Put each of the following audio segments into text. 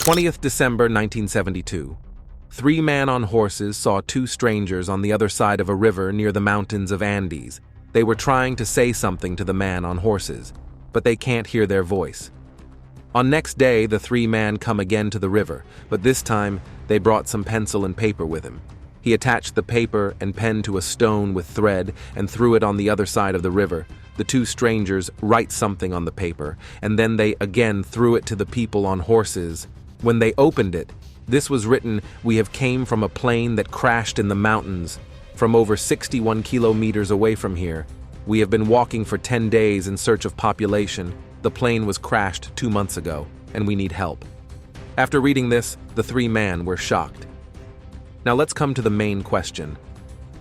20th December 1972. Three men on horses saw two strangers on the other side of a river near the mountains of Andes. They were trying to say something to the man on horses, but they can't hear their voice. On next day, the three men come again to the river, but this time they brought some pencil and paper with him. He attached the paper and pen to a stone with thread and threw it on the other side of the river. The two strangers write something on the paper, and then they again threw it to the people on horses. When they opened it, this was written, "We have came from a plane that crashed in the mountains, from over 61 kilometers away from here. We have been walking for 10 days in search of population. The plane was crashed 2 months ago, and we need help." After reading this, the three men were shocked. Now let's come to the main question.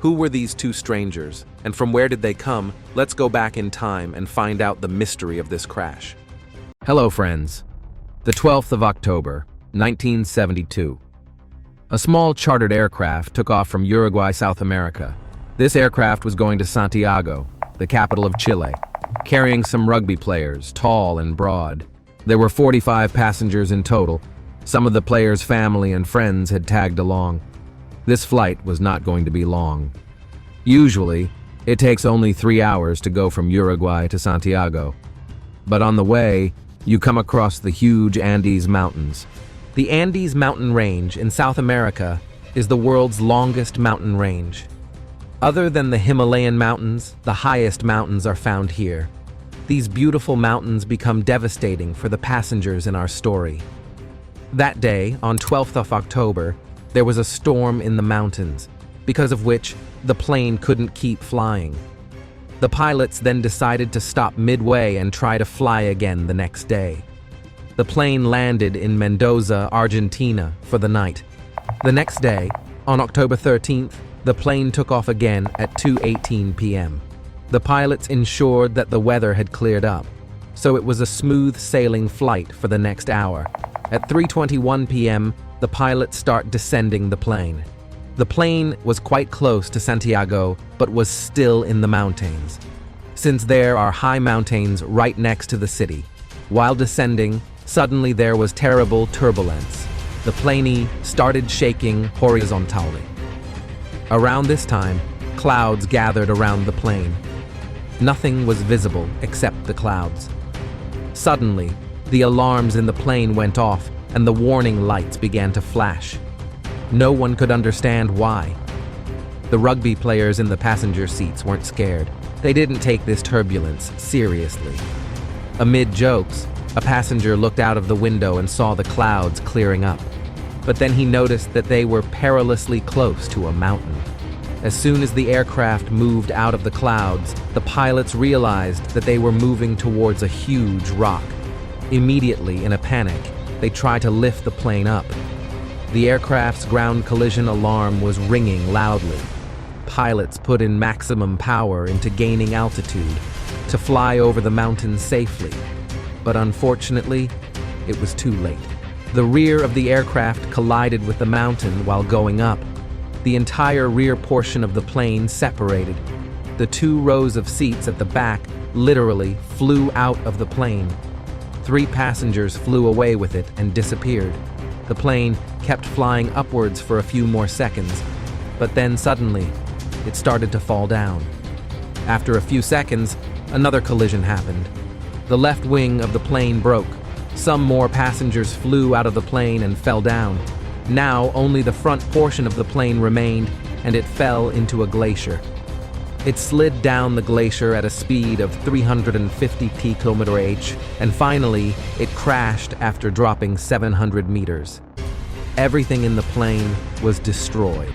Who were these two strangers, and from where did they come? Let's go back in time and find out the mystery of this crash. Hello, friends. The 12th of October, 1972. A small chartered aircraft took off from Uruguay, South America. This aircraft was going to Santiago, the capital of Chile, carrying some rugby players, tall and broad. There were 45 passengers in total. Some of the players' family and friends had tagged along. This flight was not going to be long. Usually, it takes only 3 hours to go from Uruguay to Santiago. But on the way, you come across the huge Andes Mountains. The Andes mountain range in South America is the world's longest mountain range. Other than the Himalayan mountains, the highest mountains are found here. These beautiful mountains become devastating for the passengers in our story. That day, on 12th of October, there was a storm in the mountains, because of which the plane couldn't keep flying. The pilots then decided to stop midway and try to fly again the next day. The plane landed in Mendoza, Argentina, for the night. The next day, on October 13th, the plane took off again at 2:18 p.m. The pilots ensured that the weather had cleared up, so it was a smooth sailing flight for the next hour. At 3:21 p.m., the pilots start descending the plane. The plane was quite close to Santiago, but was still in the mountains, since there are high mountains right next to the city. While descending, suddenly there was terrible turbulence. The plane started shaking horizontally. Around this time, clouds gathered around the plane. Nothing was visible except the clouds. Suddenly, the alarms in the plane went off and the warning lights began to flash. No one could understand why. The rugby players in the passenger seats weren't scared. They didn't take this turbulence seriously. Amid jokes, a passenger looked out of the window and saw the clouds clearing up. But then he noticed that they were perilously close to a mountain. As soon as the aircraft moved out of the clouds, the pilots realized that they were moving towards a huge rock. Immediately, in a panic, they tried to lift the plane up. The aircraft's ground collision alarm was ringing loudly. Pilots put in maximum power into gaining altitude to fly over the mountains safely. But unfortunately, it was too late. The rear of the aircraft collided with the mountain while going up. The entire rear portion of the plane separated. The 2 rows of seats at the back literally flew out of the plane. 3 passengers flew away with it and disappeared. The plane kept flying upwards for a few more seconds, but then suddenly, it started to fall down. After a few seconds, another collision happened. The left wing of the plane broke. Some more passengers flew out of the plane and fell down. Now only the front portion of the plane remained, and it fell into a glacier. It slid down the glacier at a speed of 350 km/h, and finally, it crashed after dropping 700 meters. Everything in the plane was destroyed.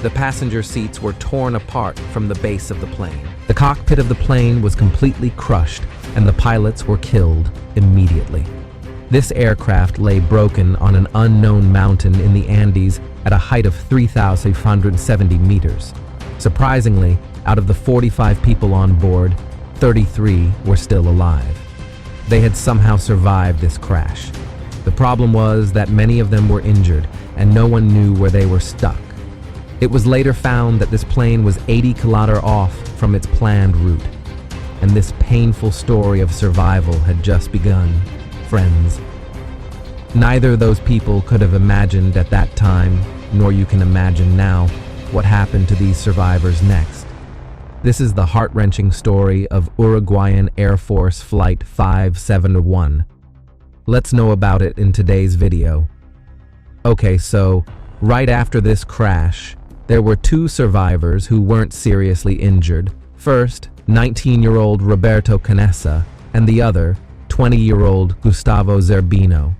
The passenger seats were torn apart from the base of the plane. The cockpit of the plane was completely crushed, and the pilots were killed immediately. This aircraft lay broken on an unknown mountain in the Andes at a height of 3,570 meters. Surprisingly, out of the 45 people on board, 33 were still alive. They had somehow survived this crash. The problem was that many of them were injured, and no one knew where they were stuck. It was later found that this plane was 80 kilometers off from its planned route, and this painful story of survival had just begun, friends. Neither of those people could have imagined at that time, nor you can imagine now, what happened to these survivors next. This is the heart-wrenching story of Uruguayan Air Force Flight 571. Let's know about it in today's video. Okay, so right after this crash, there were two survivors who weren't seriously injured. First, 19-year-old Roberto Canessa, and the other, 20-year-old Gustavo Zerbino.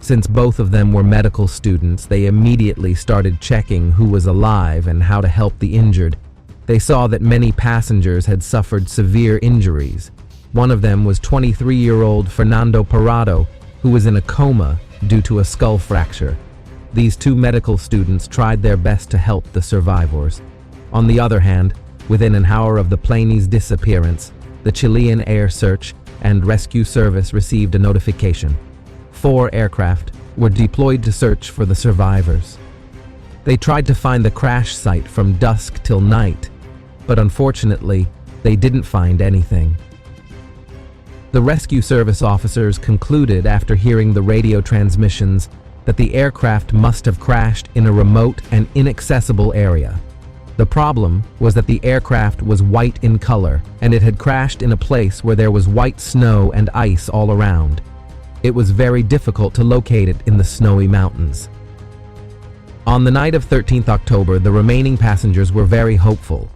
Since both of them were medical students, they immediately started checking who was alive and how to help the injured. They saw that many passengers had suffered severe injuries. One of them was 23-year-old Fernando Parado, who was in a coma due to a skull fracture. These two medical students tried their best to help the survivors. On the other hand, within an hour of the plane's disappearance, the Chilean Air Search and Rescue Service received a notification. 4 aircraft were deployed to search for the survivors. They tried to find the crash site from dusk till night, but unfortunately, they didn't find anything. The rescue service officers concluded after hearing the radio transmissions that the aircraft must have crashed in a remote and inaccessible area. The problem was that the aircraft was white in color, and it had crashed in a place where there was white snow and ice all around. It was very difficult to locate it in the snowy mountains. On the night of 13th October, the remaining passengers were very hopeful.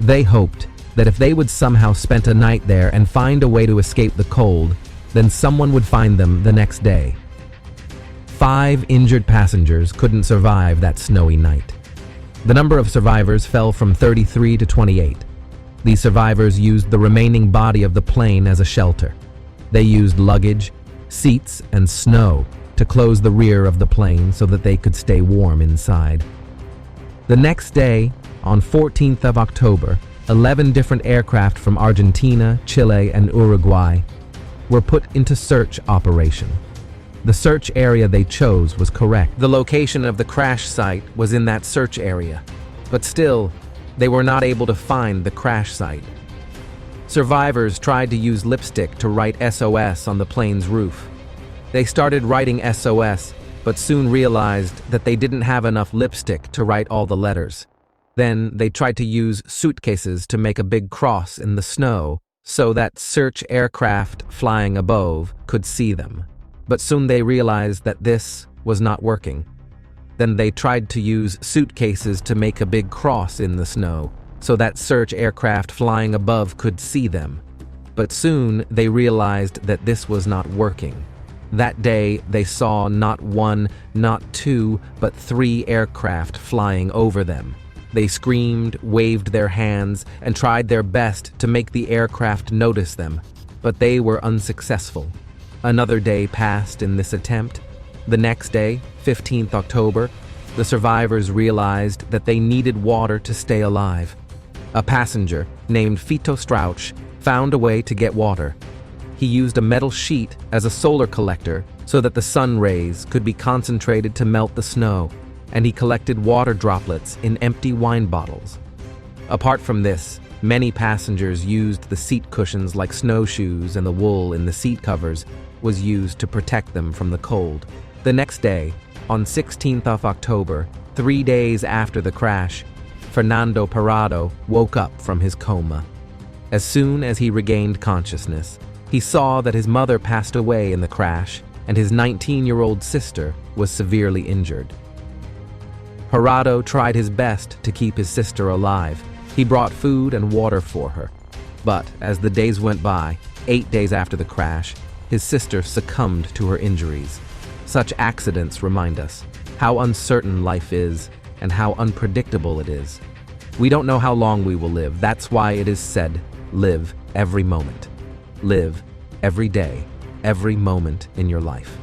They hoped that if they would somehow spend a night there and find a way to escape the cold, then someone would find them the next day. 5 injured passengers couldn't survive that snowy night. The number of survivors fell from 33 to 28. These survivors used the remaining body of the plane as a shelter. They used luggage, seats, and snow to close the rear of the plane so that they could stay warm inside. The next day, on 14th of October, 11 different aircraft from Argentina, Chile, and Uruguay were put into search operation. The search area they chose was correct. The location of the crash site was in that search area, but still, they were not able to find the crash site. Survivors tried to use lipstick to write SOS on the plane's roof. They started writing SOS, but soon realized that they didn't have enough lipstick to write all the letters. Then they tried to use suitcases to make a big cross in the snow so that search aircraft flying above could see them. But soon they realized that this was not working. Then they tried to use suitcases to make a big cross in the snow so that search aircraft flying above could see them. But soon they realized that this was not working. That day they saw not 1, not 2, but 3 aircraft flying over them. They screamed, waved their hands, and tried their best to make the aircraft notice them, but they were unsuccessful. Another day passed in this attempt. The next day, 15th October, the survivors realized that they needed water to stay alive. A passenger named Fito Strauch found a way to get water. He used a metal sheet as a solar collector so that the sun rays could be concentrated to melt the snow, and he collected water droplets in empty wine bottles. Apart from this, many passengers used the seat cushions like snowshoes, and the wool in the seat covers was used to protect them from the cold. The next day, on 16th of October, 3 days after the crash, Fernando Parado woke up from his coma. As soon as he regained consciousness, he saw that his mother passed away in the crash and his 19-year-old sister was severely injured. Parado tried his best to keep his sister alive. He brought food and water for her. But as the days went by, 8 days after the crash, his sister succumbed to her injuries. Such accidents remind us how uncertain life is and how unpredictable it is. We don't know how long we will live. That's why it is said, live every moment. Live every day, every moment in your life.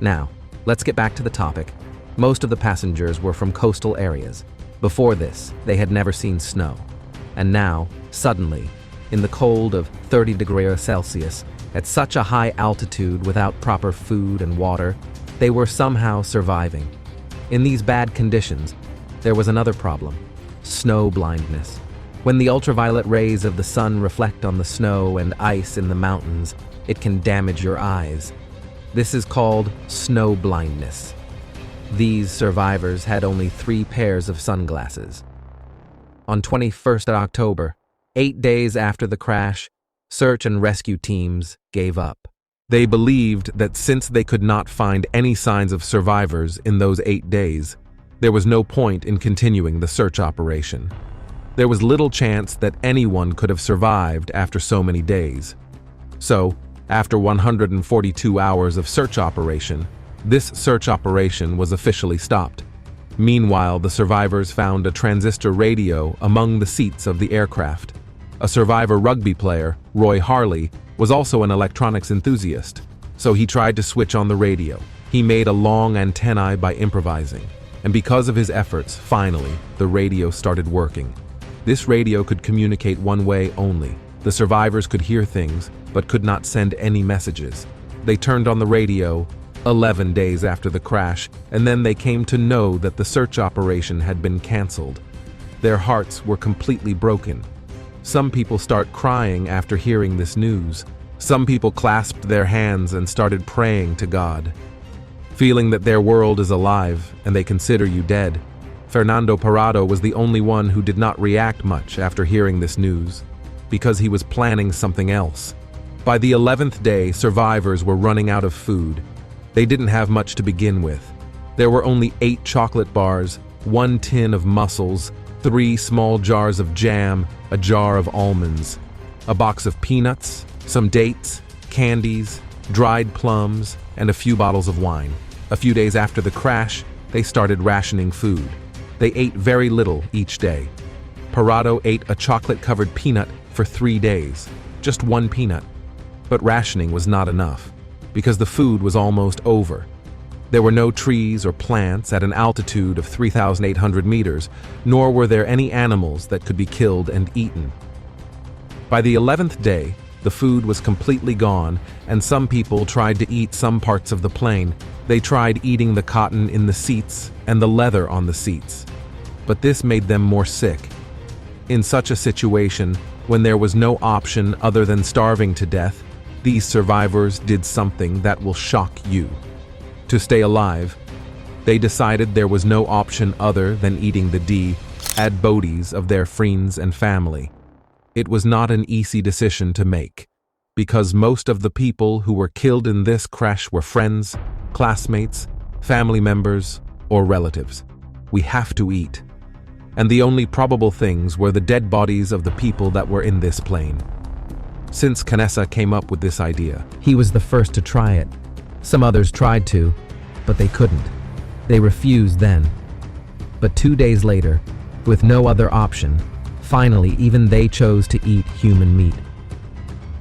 Now, let's get back to the topic. Most of the passengers were from coastal areas. Before this, they had never seen snow. And now, suddenly, in the cold of 30 degrees Celsius, at such a high altitude without proper food and water, they were somehow surviving. In these bad conditions, there was another problem: snow blindness. When the ultraviolet rays of the sun reflect on the snow and ice in the mountains, it can damage your eyes. This is called snow blindness. These survivors had only 3 pairs of sunglasses. On 21st of October, 8 days after the crash, search and rescue teams gave up. They believed that since they could not find any signs of survivors in those 8 days, there was no point in continuing the search operation. There was little chance that anyone could have survived after so many days. So, after 142 hours of search operation, this search operation was officially stopped. Meanwhile, the survivors found a transistor radio among the seats of the aircraft. A survivor rugby player, Roy Harley, was also an electronics enthusiast, so he tried to switch on the radio. He made a long antennae by improvising, and because of his efforts, finally, the radio started working. This radio could communicate one way only. The survivors could hear things, but could not send any messages. They turned on the radio 11 days after the crash, and then they came to know that the search operation had been canceled. Their hearts were completely broken. Some people start crying after hearing this news. Some people clasped their hands and started praying to God. Feeling that their world is alive and they consider you dead, Fernando Parado was the only one who did not react much after hearing this news, because he was planning something else. By the 11th day, survivors were running out of food. They didn't have much to begin with. There were only 8 chocolate bars, 1 tin of mussels, 3 small jars of jam, a jar of almonds, a box of peanuts, some dates, candies, dried plums, and a few bottles of wine. A few days after the crash, they started rationing food. They ate very little each day. Parado ate a chocolate-covered peanut for 3 days, just 1 peanut. But rationing was not enough, because the food was almost over. There were no trees or plants at an altitude of 3,800 meters, nor were there any animals that could be killed and eaten. By the 11th day, the food was completely gone, and some people tried to eat some parts of the plane. They tried eating the cotton in the seats and the leather on the seats. But this made them more sick. In such a situation, when there was no option other than starving to death, these survivors did something that will shock you. To stay alive, they decided there was no option other than eating the dead bodies of their friends and family. It was not an easy decision to make, because most of the people who were killed in this crash were friends, classmates, family members, or relatives. We have to eat. And the only probable things were the dead bodies of the people that were in this plane. Since Canessa came up with this idea, he was the first to try it. Some others tried to, but they couldn't. They refused then. But 2 days later, with no other option, finally even they chose to eat human meat.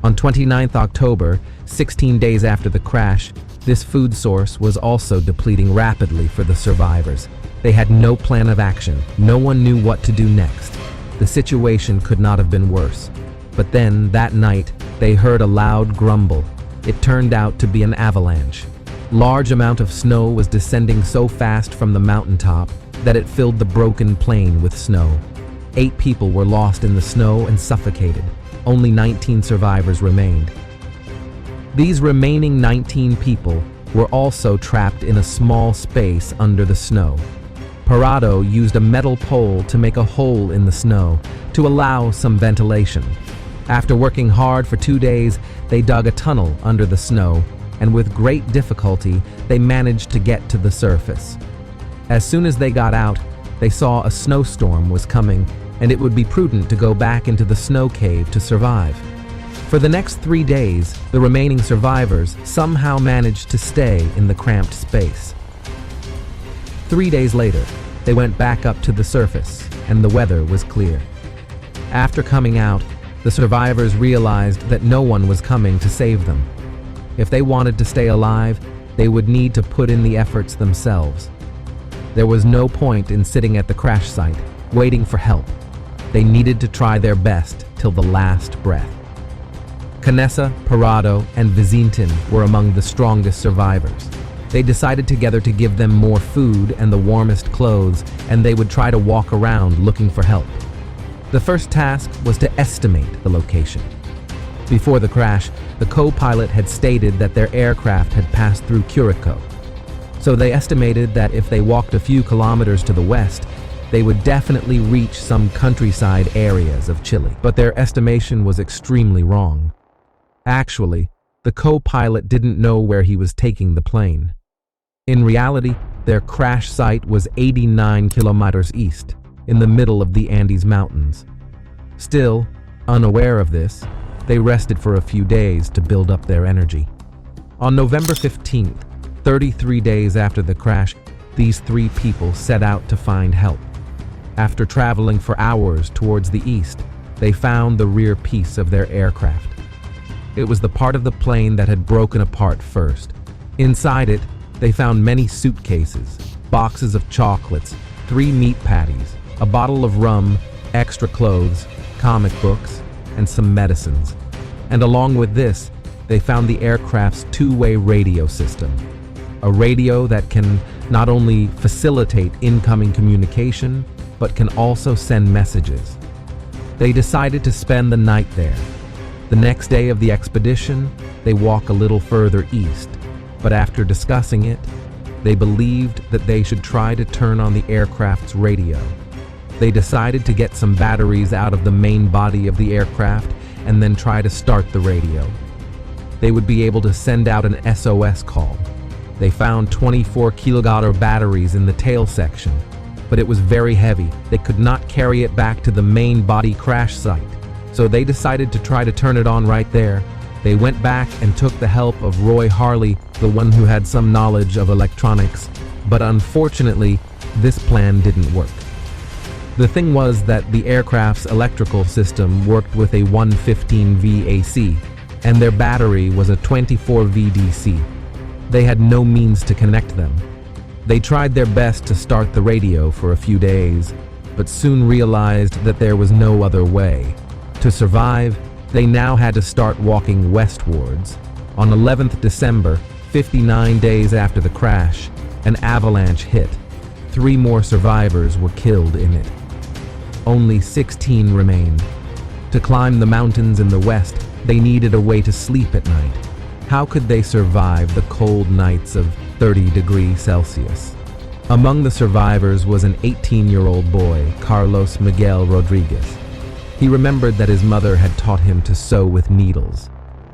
On 29th October, 16 days after the crash, this food source was also depleting rapidly for the survivors. They had no plan of action. No one knew what to do next. The situation could not have been worse. But then, that night, they heard a loud grumble. It turned out to be an avalanche. Large amount of snow was descending so fast from the mountaintop that it filled the broken plain with snow. 8 people were lost in the snow and suffocated. Only 19 survivors remained. These remaining 19 people were also trapped in a small space under the snow. Parado used a metal pole to make a hole in the snow to allow some ventilation. After working hard for 2 days, they dug a tunnel under the snow, and with great difficulty, they managed to get to the surface. As soon as they got out, they saw a snowstorm was coming, and it would be prudent to go back into the snow cave to survive. For the next 3 days, the remaining survivors somehow managed to stay in the cramped space. 3 days later, they went back up to the surface, and the weather was clear. After coming out, the survivors realized that no one was coming to save them. If they wanted to stay alive, they would need to put in the efforts themselves. There was no point in sitting at the crash site, waiting for help. They needed to try their best till the last breath. Canessa, Parado, and Vizintin were among the strongest survivors. They decided together to give them more food and the warmest clothes, and they would try to walk around looking for help. The first task was to estimate the location. Before the crash, the co-pilot had stated that their aircraft had passed through Curacao. So they estimated that if they walked a few kilometers to the west, they would definitely reach some countryside areas of Chile. But their estimation was extremely wrong. Actually, the co-pilot didn't know where he was taking the plane. In reality, their crash site was 89 kilometers east, in the middle of the Andes Mountains. Still, unaware of this, they rested for a few days to build up their energy. On November 15th, 33 days after the crash, these three people set out to find help. After traveling for hours towards the east, they found the rear piece of their aircraft. It was the part of the plane that had broken apart first. Inside it, they found many suitcases, boxes of chocolates, 3 meat patties, a bottle of rum, extra clothes, comic books, and some medicines. And along with this, they found the aircraft's two-way radio system. A radio that can not only facilitate incoming communication, but can also send messages. They decided to spend the night there. The next day of the expedition, they walk a little further east, but after discussing it, they believed that they should try to turn on the aircraft's radio. They decided to get some batteries out of the main body of the aircraft and then try to start the radio. They would be able to send out an SOS call. They found 24 kilowatt batteries in the tail section, but it was very heavy. They could not carry it back to the main body crash site. So they decided to try to turn it on right there. They went back and took the help of Roy Harley, the one who had some knowledge of electronics, but unfortunately, this plan didn't work. The thing was that the aircraft's electrical system worked with a 115V AC, and their battery was a 24V DC. They had no means to connect them. They tried their best to start the radio for a few days, but soon realized that there was no other way. To survive, they now had to start walking westwards. On 11th December, 59 days after the crash, an avalanche hit. 3 more survivors were killed in it. Only 16 remained. To climb the mountains in the west, they needed a way to sleep at night. How could they survive the cold nights of 30 degrees Celsius? Among the survivors was an 18-year-old boy, Carlos Miguel Rodriguez. He remembered that his mother had taught him to sew with needles.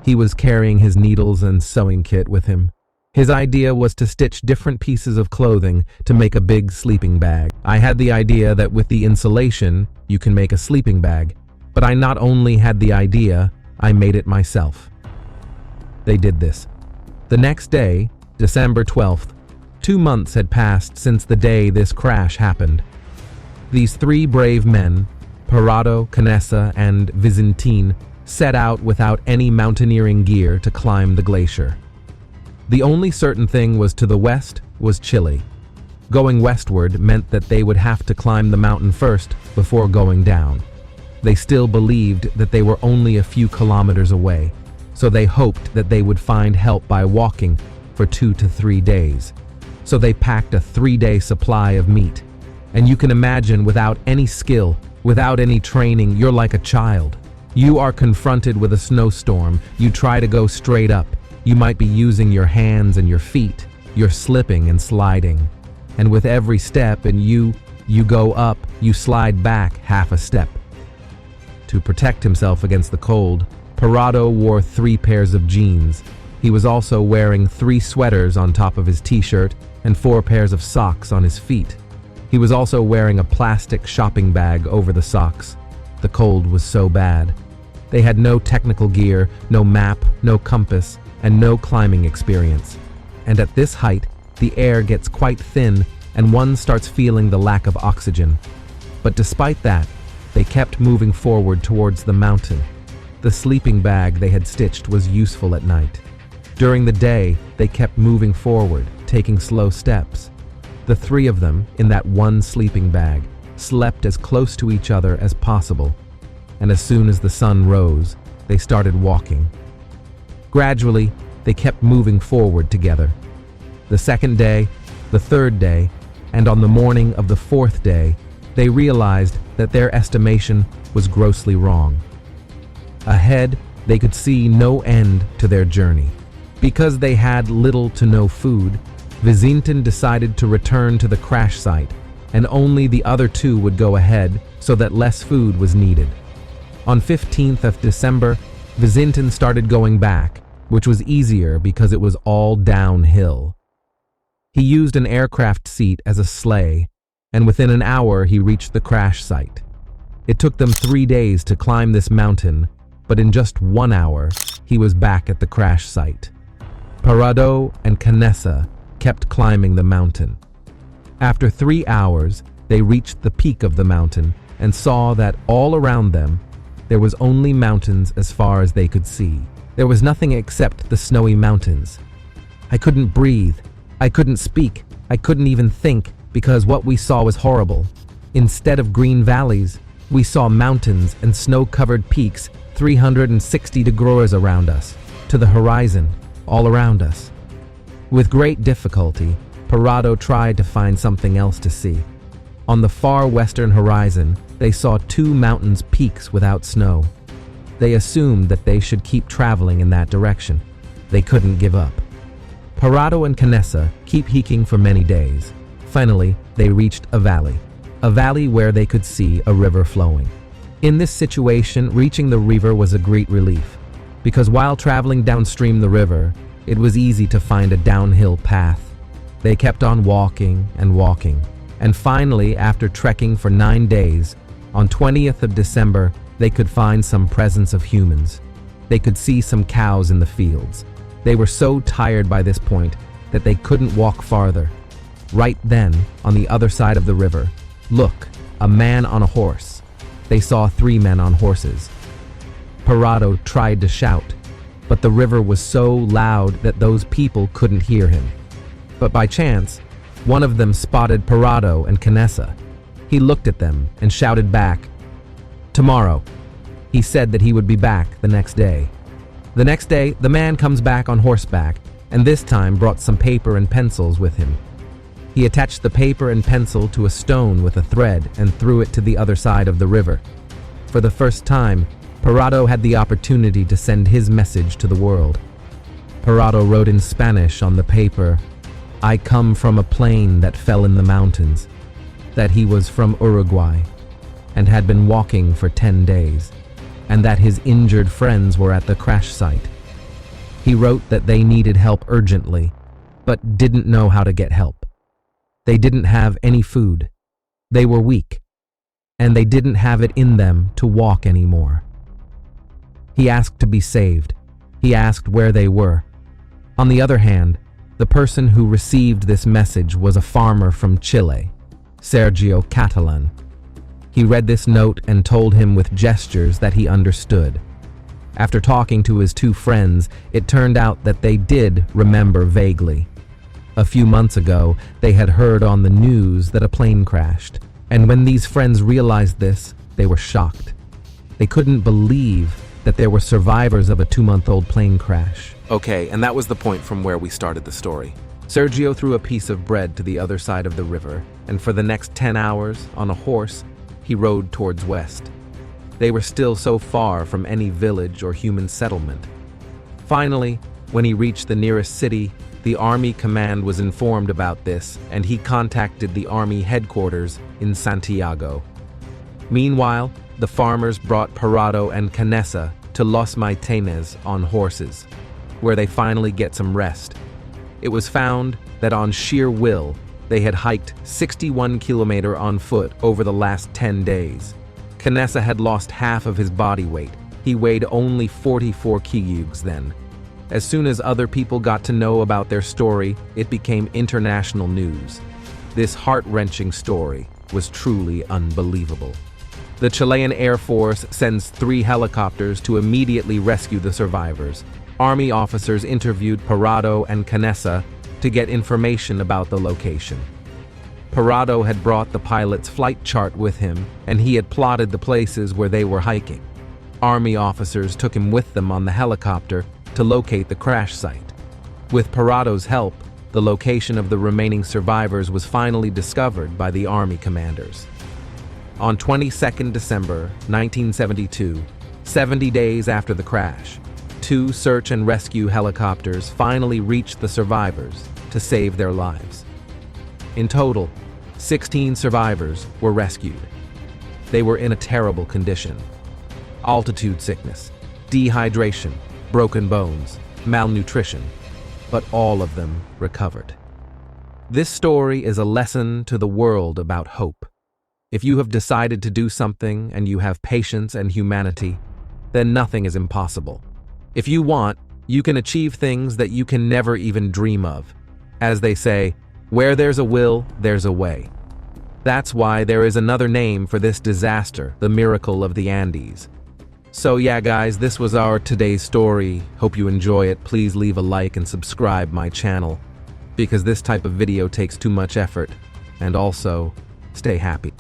He was carrying his needles and sewing kit with him. His idea was to stitch different pieces of clothing to make a big sleeping bag. I had the idea that with the insulation, you can make a sleeping bag, but I not only had the idea, I made it myself. They did this. The next day, December 12th, 2 months had passed since the day this crash happened. These 3 brave men, Parado, Canessa, and Vizintin, set out without any mountaineering gear to climb the glacier. The only certain thing was to the west was Chile. Going westward meant that they would have to climb the mountain first before going down. They still believed that they were only a few kilometers away, so they hoped that they would find help by walking for 2 to 3 days. So they packed a 3-day supply of meat. And you can imagine, without any skill, without any training, you're like a child. You are confronted with a snowstorm. You try to go straight up. You might be using your hands and your feet. You're slipping and sliding. And with every step and you go up, you slide back half a step. To protect himself against the cold, Parado wore 3 pairs of jeans. He was also wearing 3 sweaters on top of his t-shirt and 4 pairs of socks on his feet. He was also wearing a plastic shopping bag over the socks. The cold was so bad. They had no technical gear, no map, no compass, and no climbing experience. And at this height, the air gets quite thin and one starts feeling the lack of oxygen. But despite that, they kept moving forward towards the mountain. The sleeping bag they had stitched was useful at night. During the day, they kept moving forward, taking slow steps. The 3 of them, in that one sleeping bag, slept as close to each other as possible, and as soon as the sun rose, they started walking. Gradually, they kept moving forward together. The 2nd day, the 3rd day, and on the morning of the 4th day, they realized that their estimation was grossly wrong. Ahead They could see no end to their journey. Because they had little to no food, Vizintin decided to return to the crash site, and only the other two would go ahead so that less food was needed. On 15th of December, Vizintin started going back, which was easier because it was all downhill. He used an aircraft seat as a sleigh, and within an hour he reached the crash site. It took them 3 days to climb this mountain, but in just 1 hour, he was back at the crash site. Parado and Canessa kept climbing the mountain. After 3 hours, they reached the peak of the mountain and saw that all around them, there was only mountains as far as they could see. There was nothing except the snowy mountains. I couldn't breathe. I couldn't speak. I couldn't even think because what we saw was horrible. Instead of green valleys, we saw mountains and snow-covered peaks 360 degrees around us, to the horizon, all around us. With great difficulty, Parado tried to find something else to see. On the far western horizon, they saw 2 mountains' peaks without snow. They assumed that they should keep traveling in that direction. They couldn't give up. Parado and Canessa keep hiking for many days. Finally, they reached a valley where they could see a river flowing. In this situation, reaching the river was a great relief, because while traveling downstream the river, it was easy to find a downhill path. They kept on walking, and finally, after trekking for 9 days, on 20th of December, they could find some presence of humans. They could see some cows in the fields. They were so tired by this point that they couldn't walk farther. Right then, on the other side of the river, look, a man on a horse. They saw 3 men on horses. Parado tried to shout, but the river was so loud that those people couldn't hear him. But by chance, one of them spotted Parado and Canessa. He looked at them and shouted back, "Tomorrow." He said that he would be back the next day. The next day, the man comes back on horseback, and this time brought some paper and pencils with him. He attached the paper and pencil to a stone with a thread and threw it to the other side of the river. For the first time, Parado had the opportunity to send his message to the world. Parado wrote in Spanish on the paper, "I come from a plane that fell in the mountains," that he was from Uruguay and had been walking for 10 days, and that his injured friends were at the crash site. He wrote that they needed help urgently, but didn't know how to get help. They didn't have any food. They were weak, and they didn't have it in them to walk anymore. He asked to be saved. He asked where they were. On the other hand, the person who received this message was a farmer from Chile, Sergio Catalan. He read this note and told him with gestures that he understood. After talking to his 2 friends, it turned out that they did remember vaguely. A few months ago, they had heard on the news that a plane crashed, and when these friends realized this, they were shocked. They couldn't believe that there were survivors of a 2-month-old plane crash. Okay, and that was the point from where we started the story. Sergio threw a piece of bread to the other side of the river, and for the next 10 hours, on a horse, he rode towards west. They were still so far from any village or human settlement. Finally, when he reached the nearest city, the army command was informed about this, and he contacted the army headquarters in Santiago. Meanwhile, the farmers brought Parado and Canessa to Los Maitenes on horses, where they finally get some rest. It was found that on sheer will, they had hiked 61 kilometers on foot over the last 10 days. Canessa had lost half of his body weight. He weighed only 44 kilos then. As soon as other people got to know about their story, it became international news. This heart-wrenching story was truly unbelievable. The Chilean Air Force sends 3 helicopters to immediately rescue the survivors. Army officers interviewed Parado and Canessa to get information about the location. Parado had brought the pilot's flight chart with him, and he had plotted the places where they were hiking. Army officers took him with them on the helicopter to locate the crash site. With Parado's help, the location of the remaining survivors was finally discovered by the army commanders. On 22nd December 1972, 70 days after the crash, 2 search and rescue helicopters finally reached the survivors to save their lives. In total, 16 survivors were rescued. They were in a terrible condition: altitude sickness, dehydration, broken bones, malnutrition, but all of them recovered. This story is a lesson to the world about hope. If you have decided to do something and you have patience and humanity, then nothing is impossible. If you want, you can achieve things that you can never even dream of. As they say, where there's a will, there's a way. That's why there is another name for this disaster, the miracle of the Andes. So yeah guys, this was our today's story. Hope you enjoy it. Please leave a like and subscribe my channel, because this type of video takes too much effort. And also, stay happy.